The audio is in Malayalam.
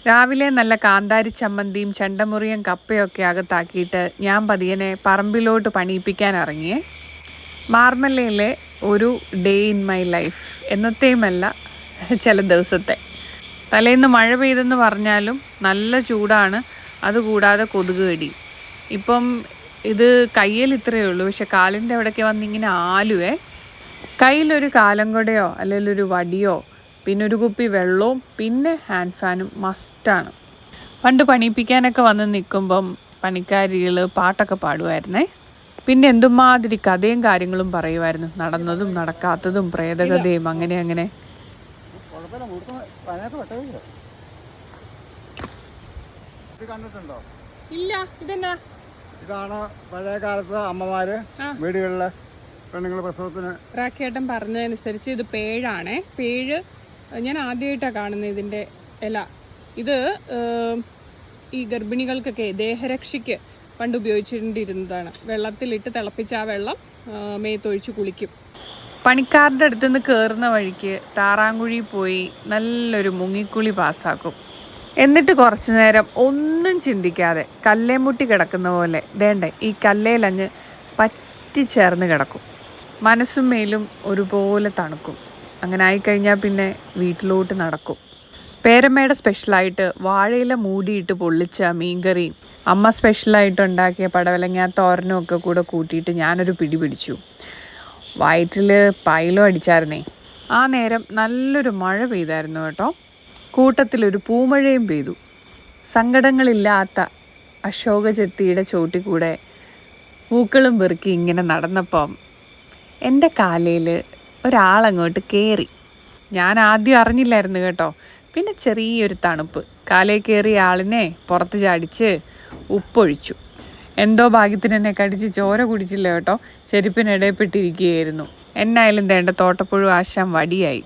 രാവിലെ നല്ല കാന്താരി ചമ്മന്തിയും ചെണ്ടമുറിയും കപ്പയൊക്കെ അകത്താക്കിയിട്ട് ഞാൻ പതിയനെ പറമ്പിലോട്ട് പണിയിപ്പിക്കാൻ ഇറങ്ങിയേ. മാർമല്ലയിലെ ഒരു ഡേ ഇൻ മൈ ലൈഫ് എന്നത്തെയുമല്ല, ചില ദിവസത്തെ. തലേന്ന് മഴ പെയ്തെന്ന് പറഞ്ഞാലും നല്ല ചൂടാണ്, അതുകൂടാതെ കൊതുക് കടി. ഇപ്പം ഇത് കയ്യിൽ ഇത്രയേ ഉള്ളൂ, പക്ഷെ കാലിൻ്റെ അവിടേക്ക് വന്നിങ്ങനെ ആലുവേ. കയ്യിലൊരു കാലം കൊടയോ അല്ലെങ്കിൽ ഒരു വടിയോ പിന്നെ ഒരു കുപ്പി വെള്ളവും പിന്നെ ഹാൻഡ് ഫാനും മസ്റ്റാണ്. പണ്ട് പണിയിപ്പിക്കാനൊക്കെ വന്ന് നിൽക്കുമ്പം പണിക്കാരികൾ പാട്ടൊക്കെ പാടുമായിരുന്നേ. പിന്നെ എന്തുമാതിരി കഥയും കാര്യങ്ങളും പറയുമായിരുന്നു, നടന്നതും നടക്കാത്തതും പ്രേതകഥയും അങ്ങനെ അങ്ങനെ. ഇല്ല, ഇതെന്നാ? ഇതാണ് പഴയ കാലത്ത് അമ്മമാര് വീടുകളിലെ പെണ്ണുങ്ങൾ പ്രസവത്തിന്. റാക്കേട്ടൻ പറഞ്ഞതനുസരിച്ച് ഇത് പേഴാണേ. പേഴ് ഞാൻ ആദ്യമായിട്ടാണ് കാണുന്നത് ഇതിൻ്റെ ഇല. ഇത് ഈ ഗർഭിണികൾക്കൊക്കെ ദേഹരക്ഷയ്ക്ക് പണ്ട് ഉപയോഗിച്ചിട്ടിരുന്നതാണ്. വെള്ളത്തിലിട്ട് തിളപ്പിച്ച ആ വെള്ളം മേത്തൊഴിച്ച് കുളിക്കും. പണിക്കാരുടെ അടുത്തുനിന്ന് കയറുന്ന വഴിക്ക് താറാങ്കുഴി പോയി നല്ലൊരു മുങ്ങിക്കുളി പാസ്സാക്കും. എന്നിട്ട് കുറച്ചു നേരം ഒന്നും ചിന്തിക്കാതെ കല്ലേമുട്ടി കിടക്കുന്ന പോലെ ദേണ്ടേ ഈ കല്ലേലങ്ങ് പറ്റിച്ചേർന്ന് കിടക്കും. മനസ്സും മേലും ഒരുപോലെ തണുക്കും. അങ്ങനെ ആയിക്കഴിഞ്ഞാൽ പിന്നെ വീട്ടിലോട്ട് നടക്കും. പേരമ്മയുടെ സ്പെഷ്യലായിട്ട് വാഴയില മൂടിയിട്ട് പൊള്ളിച്ച മീൻകറിയും അമ്മ സ്പെഷ്യലായിട്ട് ഉണ്ടാക്കിയ പടവലങ്ങ തോരനും ഒക്കെ കൂടെ കൂട്ടിയിട്ട് ഞാനൊരു പിടി പിടിച്ചു. വയറ്റിൽ പൈലോ അടിച്ചായിരുന്നേ. ആ നേരം നല്ലൊരു മഴ പെയ്തായിരുന്നു കേട്ടോ. കൂട്ടത്തിലൊരു പൂമഴയും പെയ്തു. സങ്കടങ്ങളില്ലാത്ത അശോക ചെത്തിയുടെ ചോട്ടിൽ കൂടെ പൂക്കളും പെറുക്കി ഇങ്ങനെ നടന്നപ്പം എൻ്റെ കാലയിൽ ഒരാളങ്ങോട്ട് കയറി. ഞാൻ ആദ്യം അറിഞ്ഞില്ലായിരുന്നു കേട്ടോ. പിന്നെ ചെറിയൊരു തണുപ്പ്. കാലയിൽ കയറിയ ആളിനെ പുറത്ത് ചാടിച്ച് ഉപ്പൊഴിച്ചു. എന്തോ ഭാഗ്യത്തിന് എന്നെ കടിച്ച് ചോര കുടിച്ചില്ല കേട്ടോ. ചെരുപ്പിനിടയിൽപ്പെട്ടിരിക്കുകയായിരുന്നു. എന്നായാലും തേണ്ട തോട്ടപ്പുഴു ആശാൻ വടിയായി.